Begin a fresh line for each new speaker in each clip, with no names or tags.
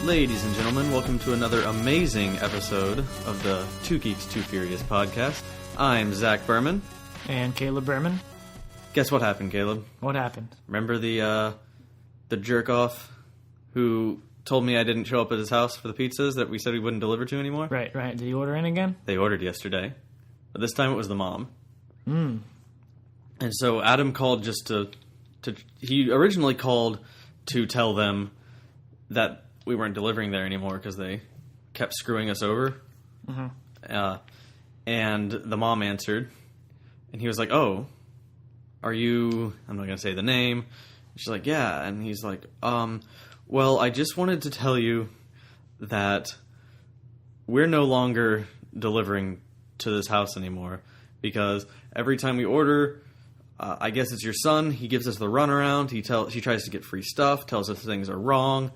Ladies and gentlemen, welcome to another amazing episode of the Two Geeks, Two Furious podcast. I'm Zach Berman.
And Caleb Berman.
Guess what happened, Caleb?
What happened?
Remember the jerk-off who told me I didn't show up at his house for the pizzas that we said we wouldn't deliver to anymore?
Right. Did he order in again?
They ordered yesterday. But this time it was the mom.
Mm.
And so Adam called just to he originally called to tell them that we weren't delivering there anymore because they kept screwing us over. Mm-hmm. And the mom answered, and he was like, "Oh, are you..." I'm not going to say the name. She's like, "Yeah." And he's like, "Well, I just wanted to tell you that we're no longer delivering to this house anymore because every time we order, I guess it's your son, he gives us the runaround. She tries to get free stuff, tells us things are wrong.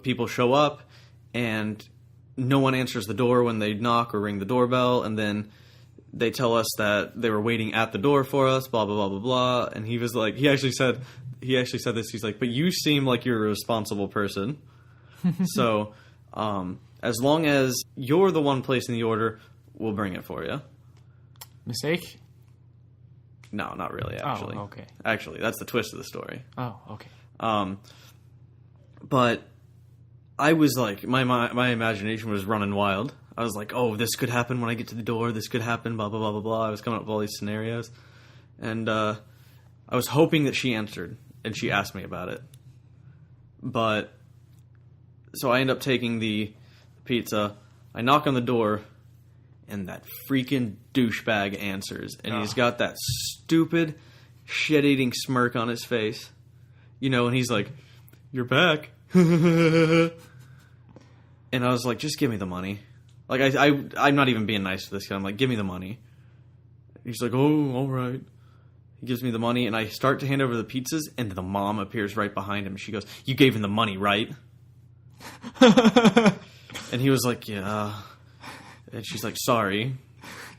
People show up, and no one answers the door when they knock or ring the doorbell, and then they tell us that they were waiting at the door for us, blah, blah, blah, blah, blah." And he was like, he actually said this, he's like, "But you seem like you're a responsible person. So, as long as you're the one placing the order, we'll bring it for you."
Mistake?
No, not really, actually.
Oh, okay.
Actually, that's the twist of the story.
Oh, okay.
But I was like, my imagination was running wild. I was like, "Oh, this could happen when I get to the door. This could happen, blah, blah, blah, blah, blah." I was coming up with all these scenarios. And I was hoping that she answered, and she asked me about it. But, so I end up taking the pizza. I knock on the door, and that freaking douchebag answers. And he's got that stupid, shit-eating smirk on his face. You know, and he's like, "You're back." And I was like, "Just give me the money." Like, I'm not even being nice to this guy. I'm like, "Give me the money." He's like, "Oh, all right." He gives me the money, and I start to hand over the pizzas, and the mom appears right behind him. She goes, "You gave him the money, right?" And he was like, "Yeah." And she's like, "Sorry."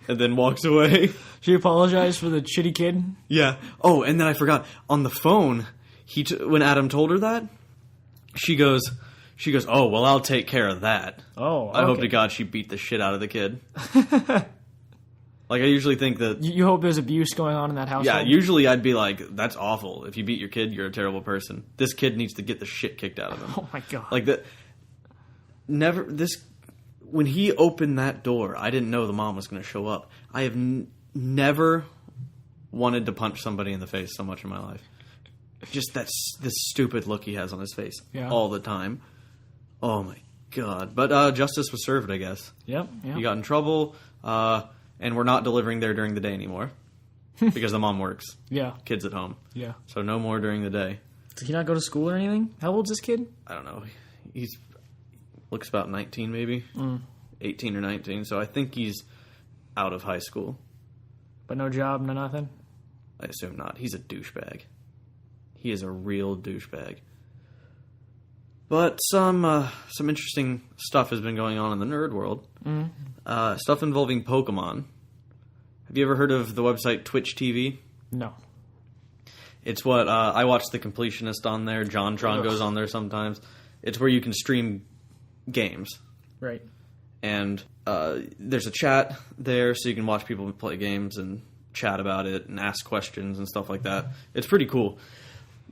And then walks away.
She apologized for the shitty kid?
Yeah. Oh, and then I forgot. On the phone, when Adam told her that, she goes, "Oh, well, I'll take care of that."
Oh, okay.
I hope to God she beat the shit out of the kid. Like, I usually think that...
You hope there's abuse going on in that household?
Yeah, usually I'd be like, "That's awful. If you beat your kid, you're a terrible person. This kid needs to get the shit kicked out of him."
Oh, my God.
Like, when he opened that door, I didn't know the mom was going to show up. I have never wanted to punch somebody in the face so much in my life. Just this stupid look he has on his face all the time. Oh, my God. But justice was served, I guess.
Yep.
He got in trouble, and we're not delivering there during the day anymore because the mom works.
Yeah.
Kids at home.
Yeah.
So no more during the day.
Did he not go to school or anything? How old's this kid?
I don't know. He's looks about 19 maybe. 18 or 19. So I think he's out of high school.
But no job, no nothing?
I assume not. He's a douchebag. He is a real douchebag. But some interesting stuff has been going on in the nerd world. Mm-hmm. Stuff involving Pokemon. Have you ever heard of the website Twitch TV?
No.
It's what I watch The Completionist on there. JonTron goes on there sometimes. It's where you can stream games.
Right.
And there's a chat there, so you can watch people play games and chat about it and ask questions and stuff like that. It's pretty cool.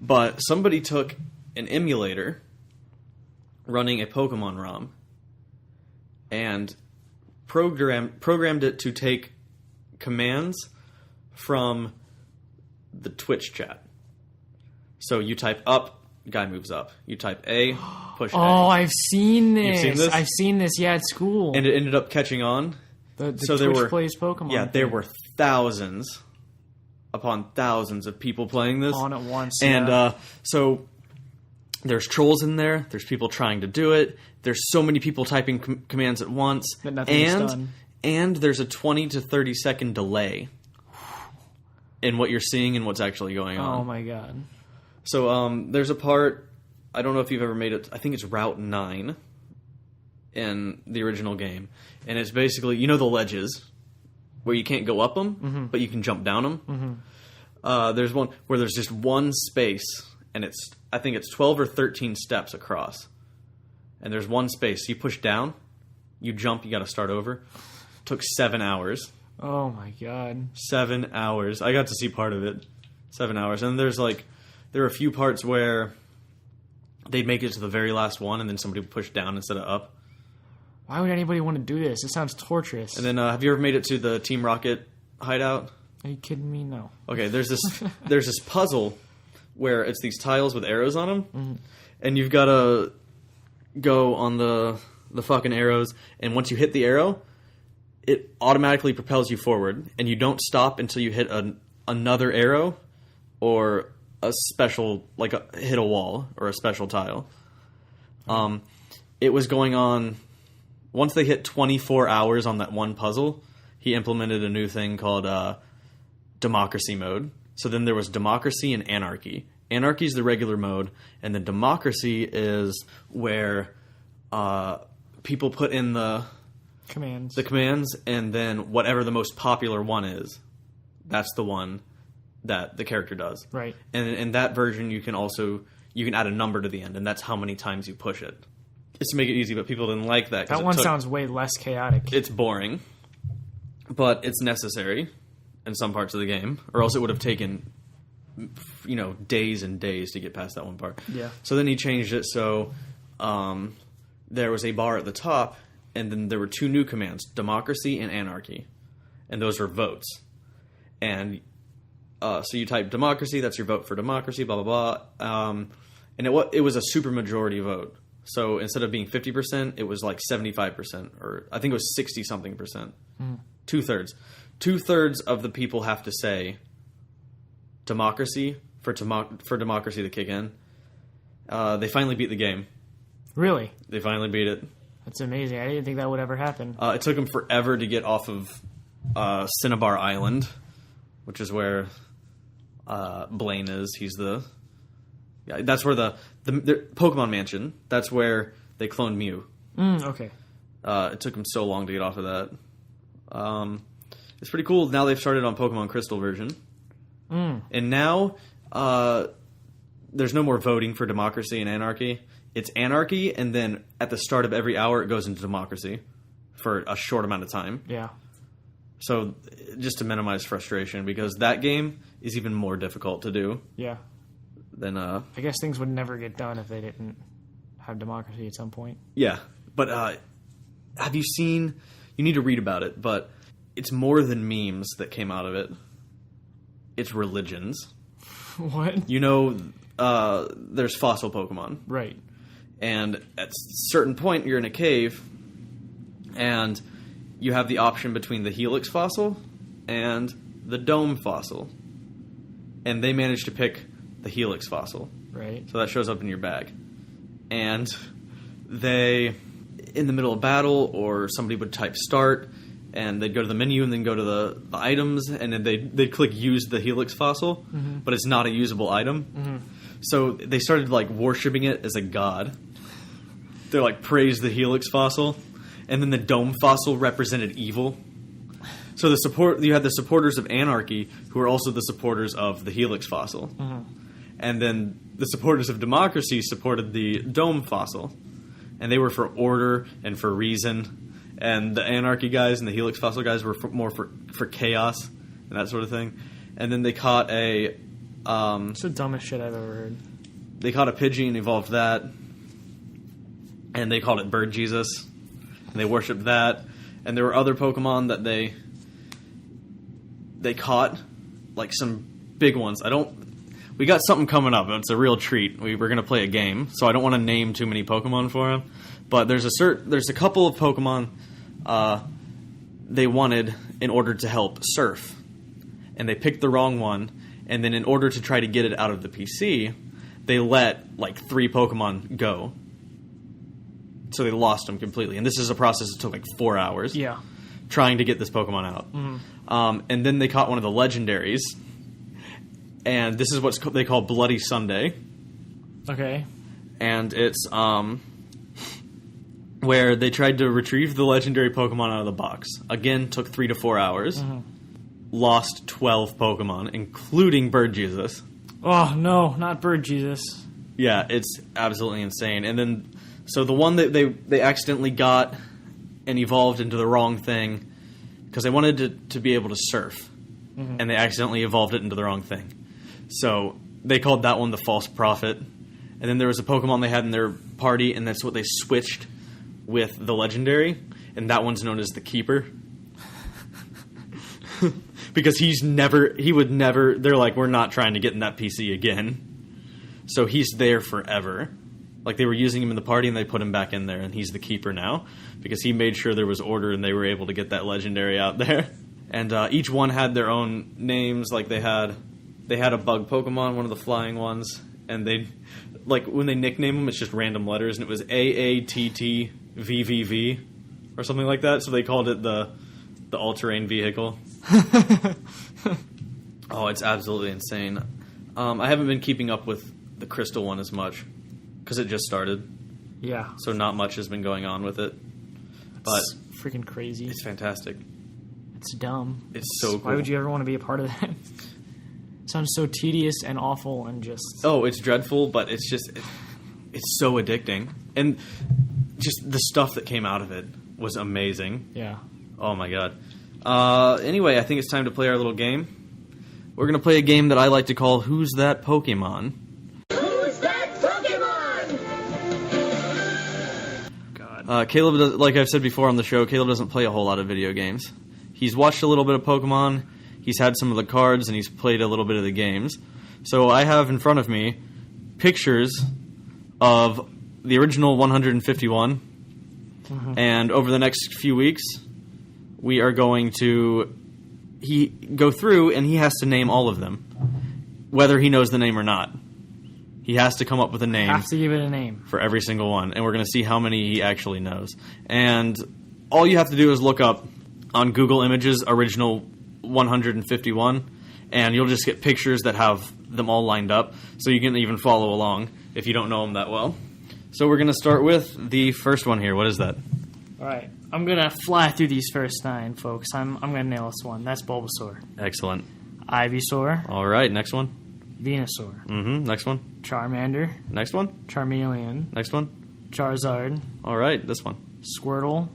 But somebody took an emulator running a Pokemon ROM and programmed it to take commands from the Twitch chat. So you type up, guy moves up. You type A, push A.
Oh, I've seen this.
You've seen this?
I've seen this, yeah, at school.
And it ended up catching on.
The Twitch plays Pokemon.
Yeah, there were thousands upon thousands of people playing this.
On at once,
And so there's trolls in there. There's people trying to do it. There's so many people typing commands at once.
But nothing is done.
And there's a 20 to 30 second delay in what you're seeing and what's actually going on.
Oh, my God.
So there's a part, I don't know if you've ever made it, I think it's Route 9 in the original game. And it's basically, you know the ledges where you can't go up them, but you can jump down them? There's one where there's just one space, and I think it's 12 or 13 steps across. and there's one space. You push down, you jump, you got to start over. Took 7 hours.
Oh my god.
7 hours. I got to see part of it. 7 hours. And there are a few parts where they'd make it to the very last one, and then somebody would push down instead of up.
Why would anybody want to do this? It sounds torturous.
And then, have you ever made it to the Team Rocket hideout?
Are you kidding me? No.
Okay, there's this puzzle where it's these tiles with arrows on them, and you've got to go on the fucking arrows, and once you hit the arrow, it automatically propels you forward, and you don't stop until you hit another arrow or a special, like hit a wall or a special tile. It was going on, once they hit 24 hours on that one puzzle, he implemented a new thing called democracy mode. So then there was democracy and anarchy. Anarchy is the regular mode, and then democracy is where people put in the commands, and then whatever the most popular one is, that's the one that the character does.
Right.
And in that version, you can add a number to the end, and that's how many times you push it. It's to make it easy, but people didn't like that.
That one sounds way less chaotic.
It's boring, but it's necessary in some parts of the game, or else it would have taken, days and days to get past that one part.
Yeah.
So then he changed it so there was a bar at the top, and then there were two new commands, democracy and anarchy, and those were votes. And so you type democracy, that's your vote for democracy, blah, blah, blah. And it was a super majority vote. So instead of being 50%, it was like 75%, or I think it was 60-something percent. 2/3. 2/3 of the people have to say democracy for democracy to kick in. They finally beat the game.
Really?
They finally beat it.
That's amazing. I didn't think that would ever happen.
It took them forever to get off of Cinnabar Island, which is where Blaine is. That's where the Pokemon Mansion. That's where they cloned Mew.
Okay.
It took them so long to get off of that. It's pretty cool. Now they've started on Pokemon Crystal version. And now there's no more voting for democracy and anarchy. It's anarchy, and then at the start of every hour, it goes into democracy for a short amount of time.
Yeah. So
just to minimize frustration, because that game is even more difficult to do.
Yeah.
Then
I guess things would never get done if they didn't have democracy at some point.
Yeah, but have you seen? You need to read about it, but it's more than memes that came out of it. It's religions.
What?
There's fossil Pokemon.
Right.
And at a certain point, you're in a cave, and you have the option between the Helix fossil and the Dome fossil. And they managed to pick the Helix fossil.
Right. So
that shows up in your bag. And they, in the middle of battle, or somebody would type start, and they'd go to the menu and then go to the items, and then they'd click use the Helix fossil, but it's not a usable item. So they started worshipping it as a god. They're praise the Helix fossil, and then the Dome fossil represented evil. So you had the supporters of anarchy who are also the supporters of the Helix fossil. And then the supporters of democracy supported the Dome fossil. And they were for order and for reason. And the anarchy guys and the Helix fossil guys were more for chaos and that sort of thing. And then they caught a...
it's the dumbest shit I've ever heard.
They caught a Pidgey, evolved that. And they called it Bird Jesus. And they worshipped that. And there were other Pokemon that they caught, some big ones. We got something coming up. It's a real treat. We're going to play a game, so I don't want to name too many Pokemon for them. But there's a couple of Pokemon they wanted in order to help Surf, and they picked the wrong one. And then in order to try to get it out of the PC, they let 3 Pokemon go. So they lost them completely. And this is a process that took 4 hours.
Yeah.
Trying to get this Pokemon out. And then they caught one of the legendaries. And this is what they call Bloody Sunday.
Okay.
And it's where they tried to retrieve the legendary Pokemon out of the box. Again, took 3 to 4 hours. Lost 12 Pokemon, including Bird Jesus.
Oh, no, not Bird Jesus.
Yeah, it's absolutely insane. And then So the one that they accidentally got and evolved into the wrong thing because they wanted to be able to surf, and they accidentally evolved it into the wrong thing. So they called that one the False Prophet. And then there was a Pokemon they had in their party, and that's what they switched with the Legendary, and that one's known as the Keeper. Because he would never, they're like, we're not trying to get in that PC again. So he's there forever. Like, they were using him in the party, and they put him back in there, and he's the Keeper now, because he made sure there was order, and they were able to get that Legendary out there. And each one had their own names, like they had a bug Pokemon, one of the flying ones, and they, like, when they nickname them, it's just random letters, and it was AATTVVV, or something like that, so they called it the all-terrain vehicle. Oh, it's absolutely insane. I haven't been keeping up with the Crystal one as much, because it just started.
Yeah.
So not much has been going on with it. But
it's freaking crazy.
It's fantastic.
It's dumb.
It's so cool.
Why would you ever want to be a part of that? It sounds so tedious and awful and just...
Oh, it's dreadful, but it's just... It's so addicting. And just the stuff that came out of it was amazing.
Yeah.
Oh, my God. Anyway, I think it's time to play our little game. We're going to play a game that I like to call Who's That Pokemon?
Who's that Pokemon?
God.
Caleb, like I've said before on the show, Caleb doesn't play a whole lot of video games. He's watched a little bit of Pokemon, he's had some of the cards, and he's played a little bit of the games. So I have in front of me pictures of the original 151, and over the next few weeks, we are going to go through, and he has to name all of them, whether he knows the name or not. He has to come up with a name.
Have to give it a name.
For every single one, and we're going to see how many he actually knows. And all you have to do is look up on Google Images original 151, and you'll just get pictures that have them all lined up, so you can even follow along if you don't know them that well. So we're going to start with the first one here. What is that?
All right. I'm going to fly through these first 9, folks. I'm going to nail this one. That's Bulbasaur.
Excellent.
Ivysaur.
All right, next one.
Venusaur.
Next one.
Charmander.
Next one.
Charmeleon.
Next one.
Charizard.
All right, this one.
Squirtle.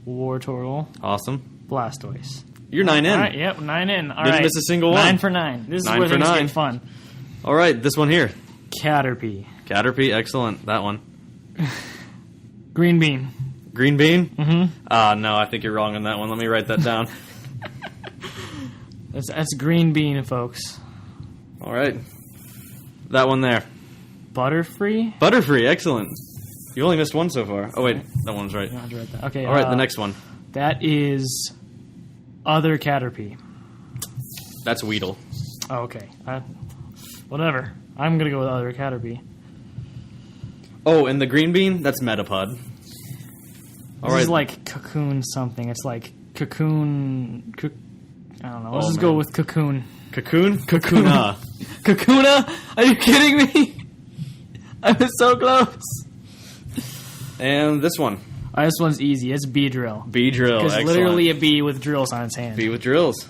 Wartortle.
Awesome.
Blastoise.
You're 9 in.
All right, yep, 9 in. All
Didn't
right.
miss a single one.
9 for 9. This is
9
where
for
things
9.
get fun.
All right, this one here.
Caterpie.
Caterpie, excellent. That one.
Green Bean.
Green Bean? No, I think you're wrong on that one. Let me write that down.
That's Green Bean, folks.
All right. That one there.
Butterfree?
Butterfree, excellent. You only missed one so far. Oh, wait, that one's right.
You don't have to write that. Okay.
All right, the next one.
That is Other Caterpie.
That's Weedle.
Oh, okay. Whatever. I'm going to go with Other Caterpie.
Oh, and the Green Bean? That's Metapod.
This is like Cocoon something. It's like Cocoon... I don't know. Let's just go with Cocoon.
Cocoon? Kakuna.
Kakuna? Are you kidding me? I was so close.
And this one.
This one's easy. It's Beedrill.
Beedrill,
Because
excellent.
literally a bee with drills on its hand.
Bee with drills.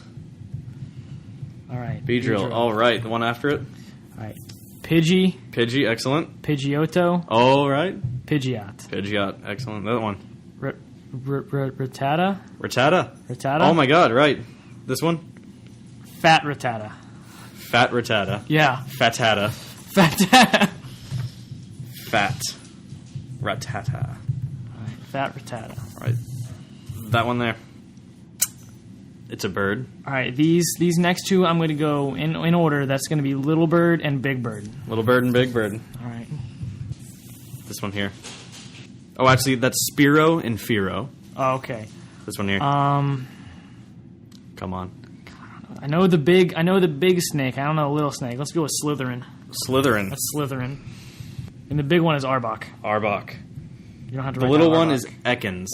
All right.
Beedrill. All right, the one after it.
All right. Pidgey.
Pidgey, excellent.
Pidgeotto.
All right.
Pidgeot.
Pidgeot, excellent. That one.
Rattata.
Rattata.
Rattata.
Oh my god, right. This one.
Fat Rattata.
Fat Rattata.
Yeah.
Fatata.
Fat.
Fat Rattata.
Alright, Fat Rattata.
All right. That one there. It's a bird.
Alright, these next two I'm going to go in order. That's going to be Little Bird and Big Bird.
Little bird and big bird.
Alright.
This one here. Oh, actually, that's Spearow and Fearow.
Oh, okay.
This one here. Come on.
I know the big snake. I don't know the little snake. Let's go with Slytherin.
Slytherin.
That's Slytherin. And the big one is Arbok.
Arbok.
You don't have to
The
write
little
down
one
Arbok.
is Ekans.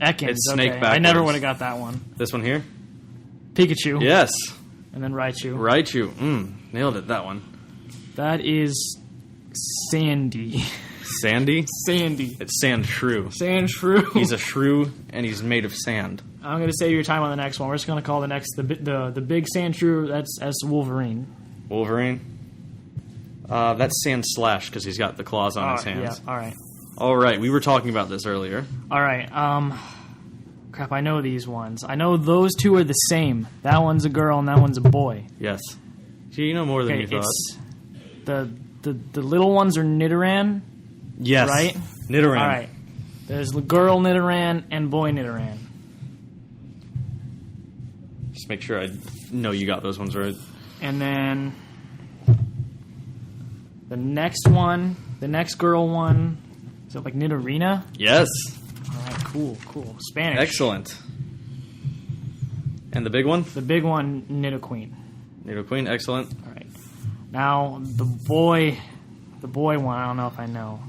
Ekans.
It's snake
okay. I never
backwards.
would have got that one.
This one here.
Pikachu.
Yes.
And then Raichu.
Raichu. Nailed it, that one.
That is Sandy.
Sandy?
Sandy.
It's Sand Shrew.
Sand Shrew.
He's a shrew, and he's made of sand.
I'm going to save your time on the next one. We're just going to call the big Sand Shrew, that's Wolverine.
Wolverine. That's Sand Slash, because he's got the claws on his hands.
Yeah, all right.
All right, we were talking about this earlier.
All right. Crap, I know these ones. I know those two are the same. That one's a girl and that one's a boy.
Yes. See, you know more than you thought.
It's the little ones are Nidoran.
Yes.
Right?
Nidoran.
All right. There's the girl Nidoran and boy Nidoran.
Just make sure I know you got those ones right.
And then the next one, the next girl one, is it like Nidorina?
Yes.
All right, cool. Spanish.
Excellent. And the big one?
The big one, Nidoqueen.
Nidoqueen, excellent.
All right. Now, the boy one, I don't know if I know.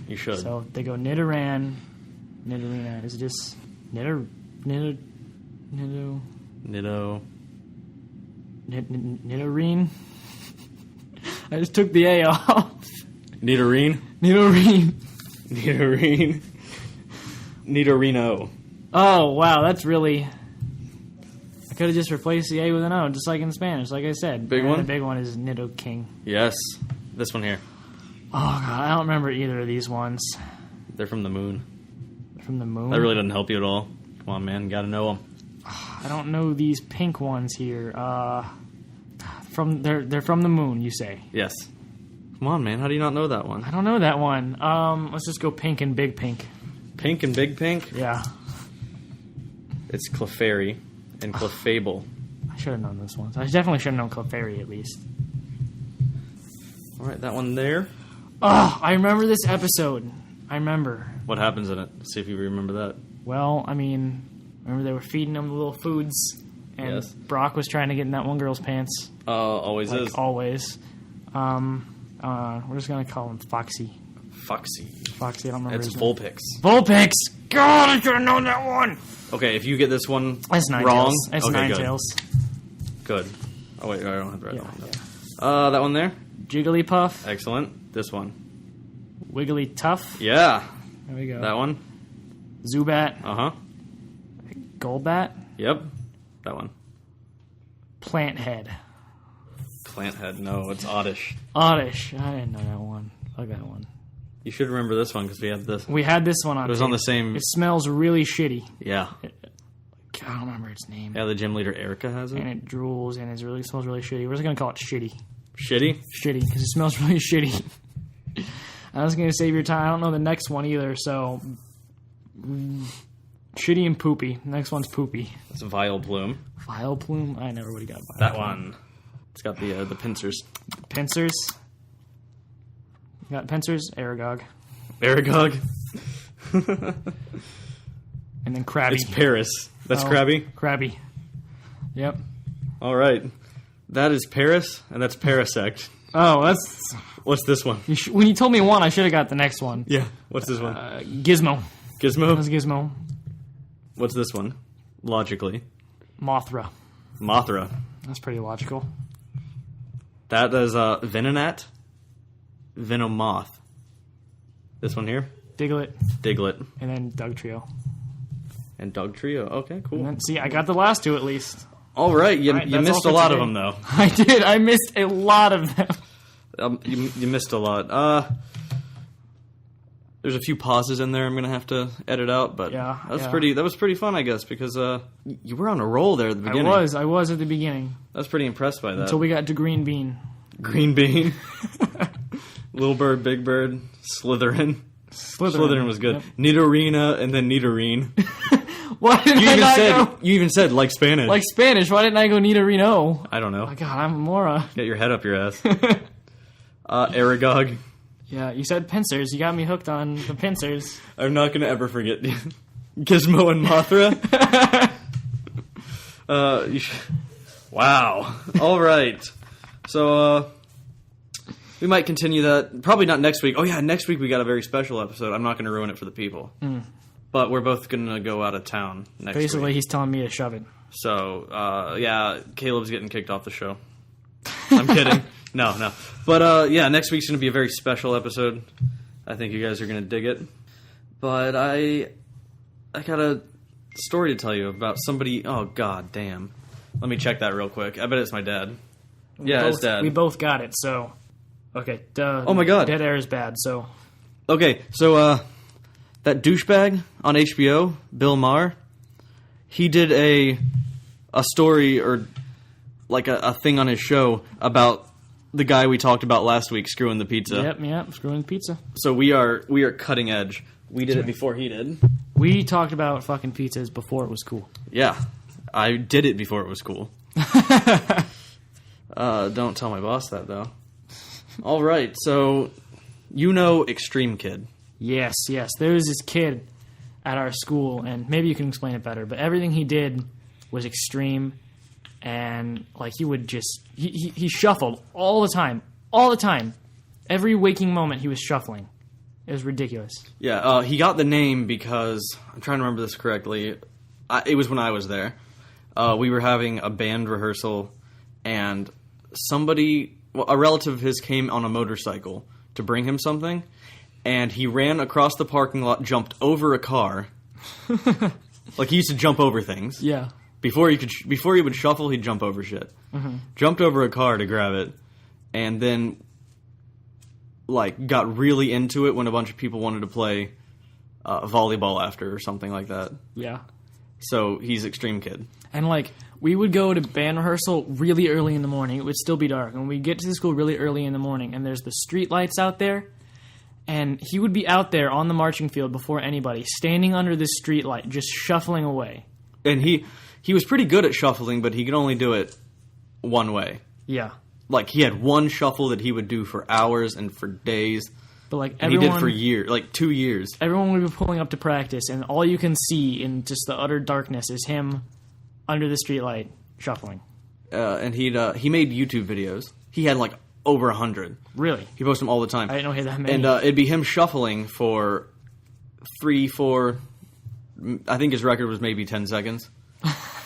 You should.
So they go Nidorina. Is it just Nidorine? I just took the A off.
Nidorine? Nidorino.
Oh, wow, that's really... I could have just replaced the A with an O, just like in Spanish, like I said.
Big one?
The big one is Nidoking.
Yes. This one here.
Oh, God, I don't remember either of these ones.
They're from the moon.
From the moon?
That really doesn't help you at all. Come on, man. Gotta know them.
I don't know these pink ones here. They're from the moon, you say?
Yes. Come on, man. How do you not know that one?
I don't know that one. Let's just go pink and big pink.
Pink and big pink?
Yeah.
It's Clefairy and Clefable.
I should have known this one. I definitely should have known Clefairy at least.
All right, that one there.
Oh, I remember this episode. I remember.
What happens in it? Let's see if you remember that.
Well, I mean, remember they were feeding them the little foods, and
Yes.
Brock was trying to get in that one girl's pants.
Always
Like
is.
always. We're just gonna call him Foxy.
Foxy.
Foxy, I don't remember
It's
his name.
Vulpix.
Vulpix! God, I should have known that one!
Okay, if you get this one
That's Ninetales.
wrong...
That's
okay,
Ninetales.
Good. Oh, wait, I don't have the right
Yeah,
one.
yeah.
That one there.
Jigglypuff.
Excellent. This one.
Wigglytuff.
Yeah.
There we go.
That one.
Zubat.
Uh-huh.
Golbat.
Yep. That one.
Planthead.
Plant head. No, it's Oddish.
Oddish. I didn't know that one. Fuck that one.
You should remember this one because we had this.
We had this one on
It was
tape.
on the same...
It smells really shitty.
Yeah.
I don't remember its name.
Yeah, the gym leader Erica has it.
And it drools and it really smells really shitty. We're just gonna call it shitty.
Shitty?
Shitty, because it smells really shitty. I was gonna save your time. I don't know the next one either, so shitty and poopy. Next one's poopy.
It's Vileplume.
Vileplume? I never would have got Vileplume.
That one. It's got the pincers.
Pincers. Got pincers. Aragog.
Aragog.
And then Krabby.
It's Paris. That's
Oh,
Krabby?
Krabby. Yep.
All right. That is Paris, and that's Parasect.
Oh, that's...
What's this one?
When you told me one, I should have got the next one.
Yeah. What's this one?
Gizmo.
Gizmo?
That's Gizmo.
What's this one? Logically.
Mothra.
Mothra.
That's pretty logical.
That is Venonat. Venomoth. This one here?
Diglett.
Diglett.
And then Dugtrio.
And Dugtrio. Okay, cool.
And then, see, I got the last two at least.
All right. You
That's
missed
all
a
for
lot of
today.
them, though.
I did. I missed a lot of them.
You missed a lot. There's a few pauses in there I'm gonna have to edit out, but
Yeah,
that
yeah.
was pretty fun, I guess, because you were on a roll there at the beginning.
I was at the beginning.
I was pretty impressed by that.
Until we got to Green Bean.
Green Bean, Little Bird, Big Bird, Slytherin. Slytherin was good.
Yep.
Nidorina and then Nidorine.
Why did I not go
You even said like Spanish.
like Spanish? Why didn't I go Nidorino?
I don't know.
Oh, God, I'm a Mora.
Get your head up your ass. Aragog.
Yeah, you said pincers. You got me hooked on the pincers.
I'm not gonna ever forget Gizmo and Mothra. Wow. All right. So we might continue that. Probably not next week. Oh yeah, next week we got a very special episode. I'm not going to ruin it for the people. But we're both going to go out of town next
Basically,
week.
he's telling me to shove it.
So yeah, Caleb's getting kicked off the show. I'm kidding. No. But yeah, next week's going to be a very special episode. I think you guys are going to dig it. But I got a story to tell you about somebody. Oh god damn. Let me check that real quick. I bet it's my dad. Yeah, it's dad.
We both got it, so... Okay,
Oh my god.
Dead air is bad, so...
Okay, so that douchebag on HBO, Bill Maher, he did a story or like a thing on his show about the guy we talked about last week screwing the pizza.
Yep, screwing the pizza.
So we are cutting edge. We did it before he did.
We talked about fucking pizzas before it was cool.
Yeah, I did it before it was cool. Don't tell my boss that, though. All right, so you know Extreme Kid.
Yes. There was this kid at our school, and maybe you can explain it better, but everything he did was extreme, and like he would just... He shuffled all the time. Every waking moment he was shuffling. It was ridiculous.
Yeah, he got the name because... I'm trying to remember this correctly. It was when I was there. We were having a band rehearsal, and a relative of his came on a motorcycle to bring him something, and he ran across the parking lot, jumped over a car. Like, he used to jump over things.
Yeah.
Before he would shuffle, he'd jump over shit. Mm-hmm. Jumped over a car to grab it, and then, like, got really into it when a bunch of people wanted to play volleyball after or something like that.
Yeah.
So, he's Extreme Kid.
And, like, we would go to band rehearsal really early in the morning. It would still be dark. And we'd get to the school really early in the morning, and there's the street lights out there. And he would be out there on the marching field before anybody, standing under this street light, just shuffling away.
And he was pretty good at shuffling, but he could only do it one way.
Yeah.
Like, he had one shuffle that he would do for hours and for days.
But, like,
and he did for years, like 2 years.
Everyone would be pulling up to practice, and all you can see in just the utter darkness is him under the streetlight shuffling.
And he made YouTube videos. He had, like, over 100.
Really?
He posted them all the time.
I didn't know he had that many.
And it'd be him shuffling for 3-4... I think his record was maybe 10 seconds.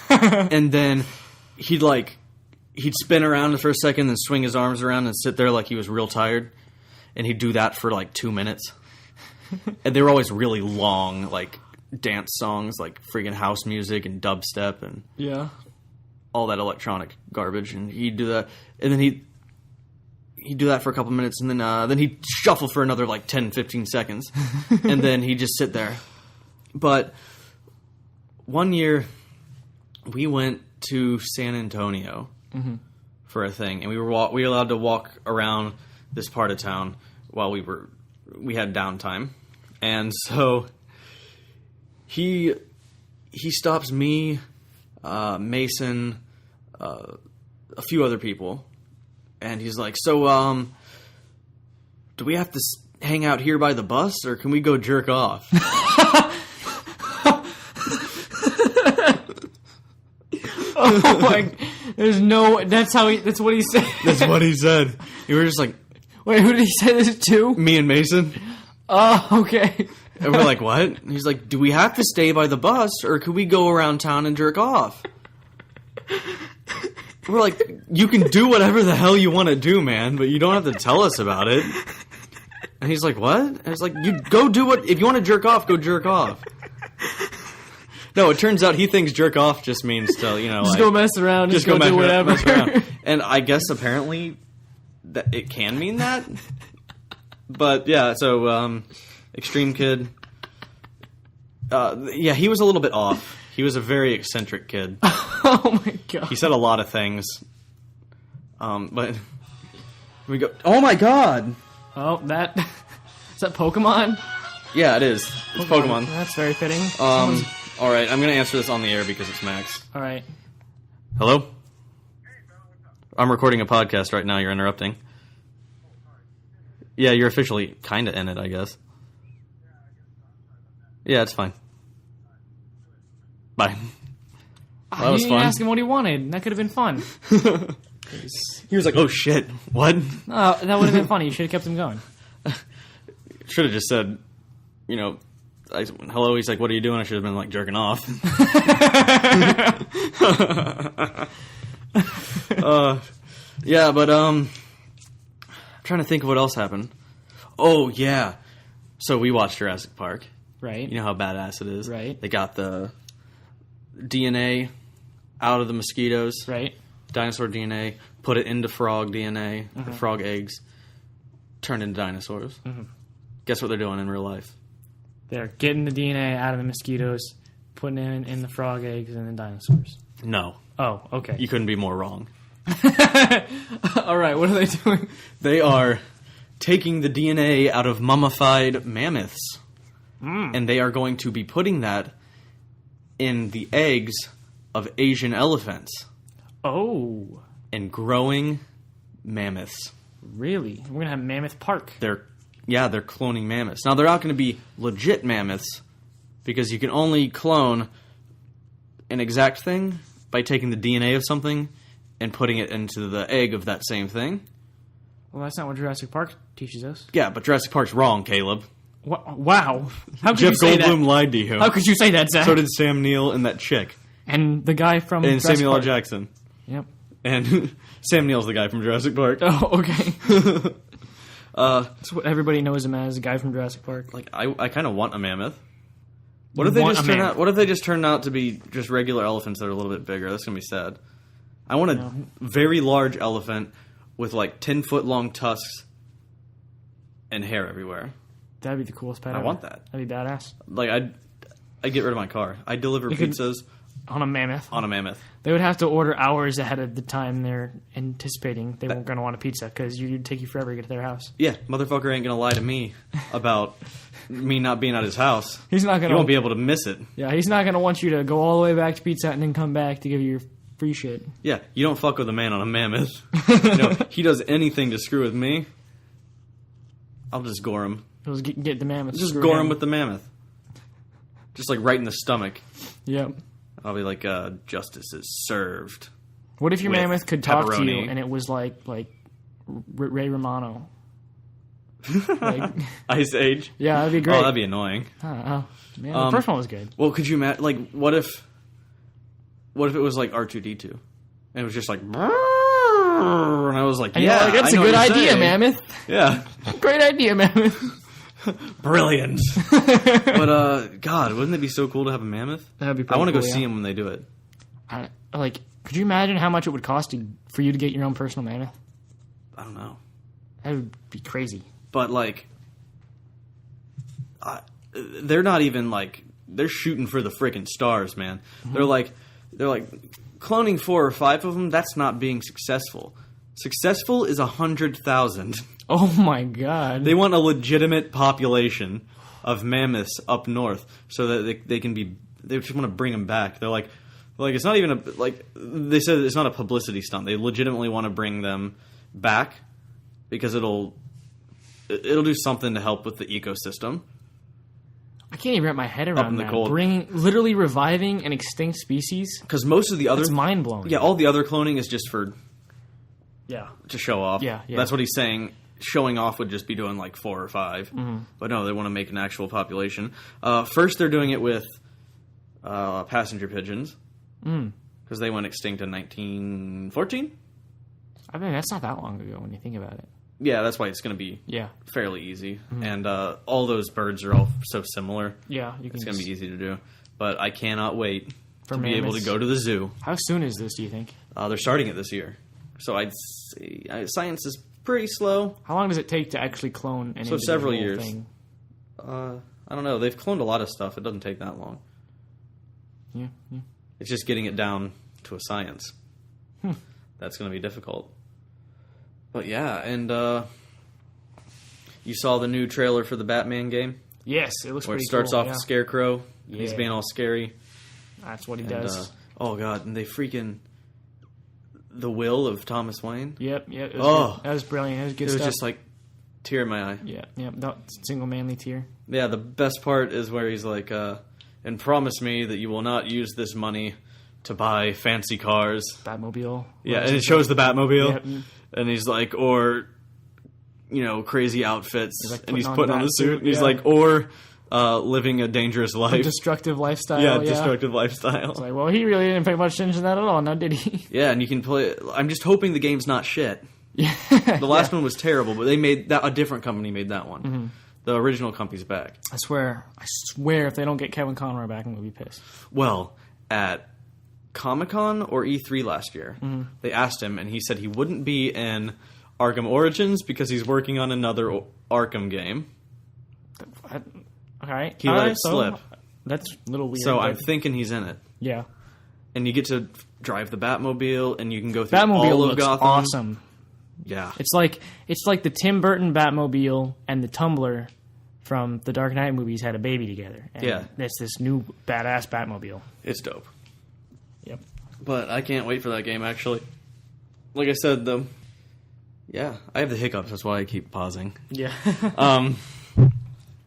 And then he'd spin around for a second and swing his arms around and sit there like he was real tired. And he'd do that for like 2 minutes. And they were always really long, like dance songs, like freaking house music and dubstep and all that electronic garbage. And he'd do that. And then he'd do that for a couple minutes, and then he'd shuffle for another like 10, 15 seconds. And then he'd just sit there. But one year, we went to San Antonio for a thing, and we were allowed to walk around this part of town while we had downtime. And so he stops me, Mason, a few other people, and he's like, "So, do we have to hang out here by the bus, or can we go jerk off?"
Oh my! That's what he said.
That's what he said. You were just like,
wait, who did he say this to?
Me and Mason.
Oh, okay.
And we're like, what? And he's like, do we have to stay by the bus, or could we go around town and jerk off? We're like, you can do whatever the hell you want to do, man, but you don't have to tell us about it. And he's like, what? And it's like, you go do what, if you want to jerk off, go jerk off. No, it turns out he thinks jerk off just means to,
just go mess around, just go do whatever.
Mess around. And I guess apparently that it can mean that. But yeah, so Extreme Kid. Yeah, he was a little bit off. He was a very eccentric kid.
Oh my god.
He said a lot of things. But we go, oh my god.
Oh, is that Pokemon?
Yeah, it is. It's Pokemon.
That's very fitting.
All right, I'm going to answer this on the air because it's Max.
All right.
Hello? Hey, bro, what's up? I'm recording a podcast right now. You're interrupting. Yeah, you're officially kind of in it, I guess. Yeah, it's fine. Bye. Well, that was
you
fun.
didn't ask him what he wanted. That could have been fun.
He was like, oh shit, what?
Oh, that would have been funny. You should have kept him going.
Should have just said, hello, he's like, what are you doing? I should have been like jerking off. Yeah, but I'm trying to think of what else happened. Oh yeah, so we watched Jurassic Park.
Right.
You know how badass it is.
Right.
They got the DNA out of the mosquitoes.
Right.
Dinosaur DNA, put it into frog DNA, or frog eggs, turned into dinosaurs. Mm-hmm. Guess what they're doing in real life?
They're getting the DNA out of the mosquitoes, putting it in the frog eggs and the dinosaurs.
No.
Oh, okay.
You couldn't be more wrong.
All right, what are they doing?
They are taking the DNA out of mummified mammoths. And they are going to be putting that in the eggs of Asian elephants.
Oh.
And growing mammoths.
Really? We're going to have Mammoth Park.
They're cloning mammoths. Now, they're not going to be legit mammoths because you can only clone an exact thing by taking the DNA of something and putting it into the egg of that same thing.
Well, that's not what Jurassic Park teaches us.
Yeah, but Jurassic Park's wrong, Caleb.
Wow. How could
Jeff
you say
Goldblum
that?
lied to you.
How could you say that, Zach?
So did Sam Neill and that chick.
And the guy from
And
Jurassic
Samuel L.
Park.
Jackson.
Yep.
And Sam Neill's the guy from Jurassic Park.
Oh, okay. That's what everybody knows him as, the guy from Jurassic Park.
Like, I kind of want a mammoth. What if they just turn out to be just regular elephants that are a little bit bigger? That's gonna be sad. I want a very large elephant with like 10-foot long tusks and hair everywhere.
That'd be the coolest pet
I
ever.
want that.
That'd be badass.
Like I'd get rid of my car. I'd deliver pizzas
On a mammoth.
on a mammoth.
They would have to order hours ahead of the time they're anticipating they weren't going to want a pizza because it'd take you forever to get to their house.
Yeah, motherfucker ain't gonna lie to me about me not being at his house.
He's not going
He
to.
won't be able to miss it.
Yeah, he's not going to want you to go all the way back to Pizza Hut and then come back to give you your free shit.
Yeah, you don't fuck with a man on a mammoth. He does anything to screw with me. I'll just gore him.
He'll get the mammoth.
Just
screw
gore him with the mammoth. Just like right in the stomach.
Yep.
I'll be like, justice is served.
What if your
With
mammoth could talk to you
pepperoni.
and it was like Ray Romano? Like,
Ice Age?
yeah, that'd be great.
Oh, that'd be annoying.
Man, the first one was good.
Well, could you imagine, like, what if it was like R2-D2? And it was just like, and I was like,
And
yeah,
you're like, that's
I
a
know
good
what you're
idea,
saying.
mammoth.
Yeah.
Great idea, mammoth.
Brilliant. But, God, wouldn't it be so cool to have a mammoth?
That'd be
I
pretty
want to go
cool,
see
yeah.
him when they do it.
Could you imagine how much it would cost for you to get your own personal mammoth?
I don't know.
That would be crazy.
But, like, they're not even, like, they're shooting for the freaking stars, man. Mm-hmm. They're like, cloning 4 or 5 of them, that's not being successful. Successful is 100,000.
Oh my god.
They want a legitimate population of mammoths up north so that they can be. They just want to bring them back. They're like it's not even they said it's not a publicity stunt. They legitimately want to bring them back because it'll do something to help with the ecosystem.
I can't even wrap my head around
in the
that.
cold.
Literally reviving an extinct species.
Because most of the other
It's mind blowing.
Yeah, all the other cloning is just for
Yeah.
to show off.
Yeah.
That's what he's saying. Showing off would just be doing like 4 or 5. Mm-hmm. But no, they want to make an actual population. First, they're doing it with passenger pigeons. Because they went extinct in 1914?
I mean, that's not that long ago when you think about it.
Yeah, that's why it's going to be
Yeah.
fairly easy. Mm-hmm. And all those birds are all so similar.
Yeah.
It's going to be easy to do. But I cannot wait
For
to be able to
mammoths.
go to the zoo.
How soon is this, do you think?
They're starting it this year. So I'd say science is pretty slow.
How long does it take to actually clone an individual
several years.
thing?
I don't know. They've cloned a lot of stuff. It doesn't take that long.
Yeah.
It's just getting it down to a science. That's going to be difficult. But yeah, and you saw the new trailer for the Batman game?
Yes, it looks
Where
pretty
it starts
cool,
off
yeah.
with Scarecrow. He's
Yeah.
being all scary.
That's what he
And,
does.
oh, God. And they freaking... The will of Thomas Wayne?
Yep. It was
Oh.
good. That was brilliant. That was good
It was
stuff.
just like tear in my eye.
Yeah. That single manly tear.
Yeah, the best part is where he's like, and promise me that you will not use this money to buy fancy cars.
Batmobile.
Yeah, and it shows the Batmobile.
Yeah.
And he's like, or, crazy outfits.
He's like
and he's
putting
putting
on
on the
the
suit.
bat
And he's
suit,
like, or living a dangerous life.
Destructive lifestyle.
Yeah, destructive lifestyle.
It's like, well, he really didn't pay much attention to that at all, now did he?
Yeah, and you can play... I'm just hoping the game's not shit.
Yeah.
The last one was terrible, but they made that... A different company made that one. Mm-hmm. The original company's back.
I swear, if they don't get Kevin Conroy back, I'm going to be pissed.
Well, at Comic-Con or E3 last year, they asked him, and he said he wouldn't be in Arkham Origins because he's working on another Arkham game.
All right.
He let it slip.
That's a little weird.
So
but-
I'm thinking he's in it.
Yeah.
And you get to drive the Batmobile, and you can go through
Batmobile
all of
looks
Gotham.
awesome.
Yeah.
It's like the Tim Burton Batmobile and the Tumbler from the Dark Knight movies had a baby together. And
Yeah.
It's this new badass Batmobile.
It's dope.
Yep.
But I can't wait for that game, actually. Like I said, though, yeah, I have the hiccups. That's why I keep pausing.
Yeah.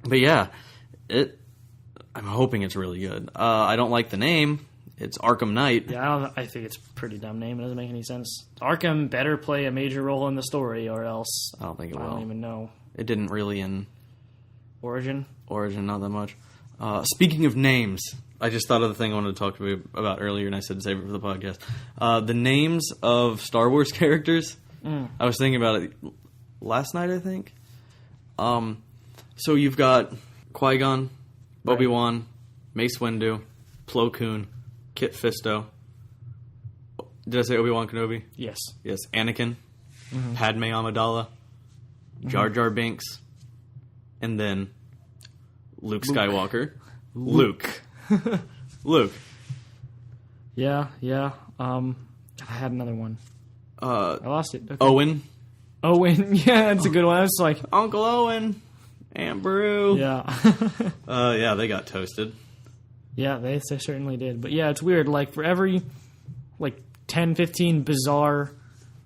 But yeah, I'm hoping it's really good. I don't like the name. It's Arkham Knight.
Yeah, I think it's a pretty dumb name. It doesn't make any sense. Arkham better play a major role in the story, or else
I don't think it
I
will.
don't even know.
It didn't really in
Origin?
not that much. Speaking of names, I just thought of the thing I wanted to talk to you about earlier, and I said save it for the podcast. The names of Star Wars characters. I was thinking about it last night, I think. So you've got Qui-Gon, Obi-Wan, Mace Windu, Plo Koon, Kit Fisto. Did I say Obi-Wan Kenobi?
Yes.
Yes. Anakin, Padme Amidala, Jar Jar Binks, and then Luke Skywalker. Luke.
Yeah. I had another one. I lost it. Okay.
Owen.
Owen. Yeah, that's a good one. I was like,
Uncle Owen. Aunt Beru.
yeah.
Yeah, they got toasted.
Yeah, they certainly did. But yeah, it's weird. Like, for every, 10, 15 bizarre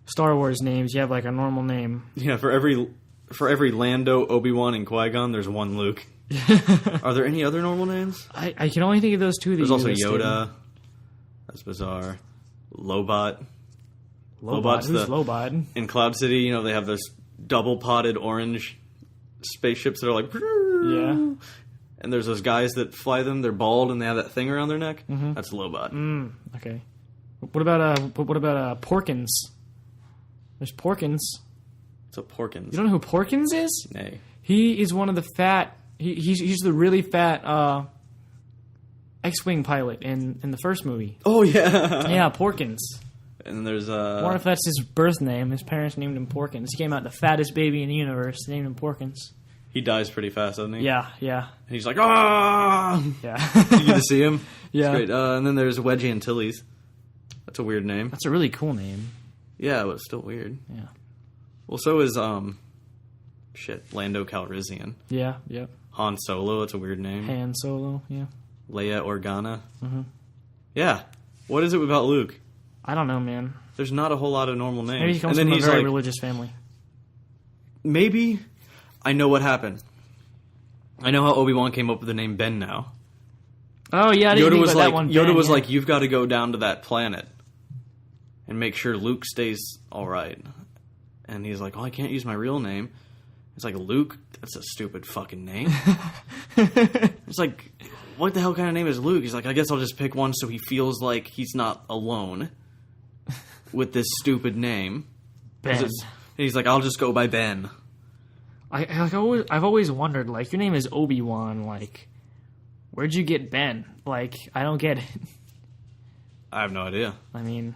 Star Wars names, you have, a normal name.
Yeah, for every Lando, Obi-Wan, and Qui-Gon, there's one Luke. Are there any other normal names?
I can only think of those two.
There's also Yoda. That's bizarre. Lobot.
Lobot. Who's
the
Lobot?
in Cloud City. Those double potted orange spaceships that are like.
Yeah.
And there's those guys that fly them. They're bald and they have that thing around their neck. Mm-hmm. That's Lobot.
Okay. What about Porkins? There's Porkins.
It's a Porkins.
You don't know who Porkins is?
Nay.
He is one of the fat. He's the really fat X-wing pilot in the first movie.
Oh yeah.
Yeah, Porkins.
And then there's
I wonder if that's his birth name. His parents named him Porkins. He came out the fattest baby in the universe. They named him Porkins.
He dies pretty fast, doesn't he?
Yeah.
And he's like, ah!
Yeah.
You get to see him?
Yeah.
It's great. And then there's Wedgie Antilles. That's a weird name.
That's a really cool name.
Yeah, but it's still weird.
Yeah.
Well, so is, Lando Calrissian.
Yeah.
Han Solo, that's a weird name.
Han Solo, yeah.
Leia Organa. Mm-hmm. Yeah. What is it about Luke?
I don't know, man.
There's not a whole lot of normal names.
Maybe he comes from a very religious family.
Maybe I know what happened. I know how Obi-Wan came up with the name Ben now.
Oh, yeah, I didn't think about that one.
Yoda
Ben,
was
yeah.
like, you've got to go down to that planet and make sure Luke stays all right. And he's like, oh, I can't use my real name. It's like, Luke? That's a stupid fucking name. It's like, what the hell kind of name is Luke? He's like, I guess I'll just pick one so he feels like he's not alone with this stupid name.
Ben.
And he's like, I'll just go by Ben.
I've always wondered, your name is Obi-Wan, where'd you get Ben? I don't get it.
I have no idea.
I mean,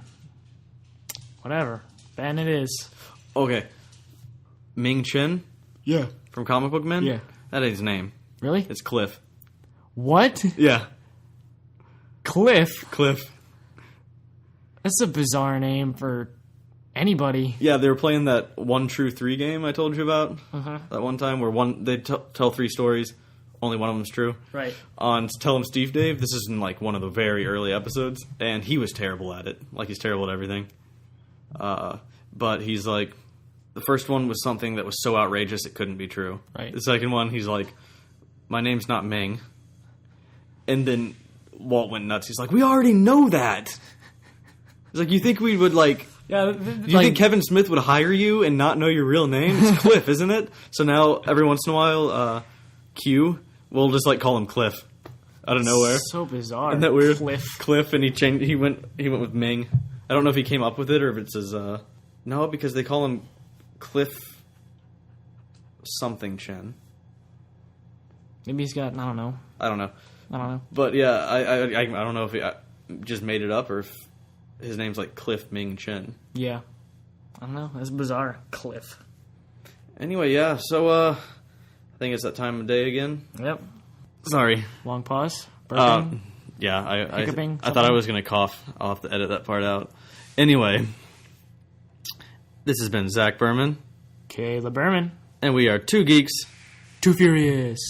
whatever. Ben it is.
Okay. Ming Chen?
Yeah.
From Comic Book Men?
Yeah.
That ain't his name.
Really?
It's Cliff.
What?
Yeah.
Cliff?
Cliff.
That's a bizarre name for anybody.
Yeah, they were playing that 1 True 3 game I told you about that one time where they tell 3 stories, only one of them's true.
Right.
On Tell 'em Steve Dave, this is in one of the very early episodes, and he was terrible at it. He's terrible at everything. But he's like, the first one was something that was so outrageous it couldn't be true.
Right.
The second one, he's like, my name's not Ming. And then Walt went nuts. He's like, we already know that. He's like, you think we would
Yeah,
you think Kevin Smith would hire you and not know your real name? It's Cliff, isn't it? So now, every once in a while, Q, we'll just call him Cliff out of nowhere.
So bizarre.
Isn't that weird?
Cliff,
and he went with Ming. I don't know if he came up with it or if it's his. No, because they call him Cliff something Chen.
Maybe he's got. I don't know.
I don't know. But yeah, I don't know if he just made it up or if his name's Cliff Ming Chen.
Yeah. I don't know. That's bizarre. Cliff.
Anyway, yeah, so I think it's that time of day again.
Yep.
Sorry.
Long pause. Burping.
Yeah, I
Hiccuping,
thought I
something?
was going to cough. I'll have to edit that part out. Anyway, this has been Zach Berman,
Caleb Berman.
and we are Two Geeks.
Too Furious.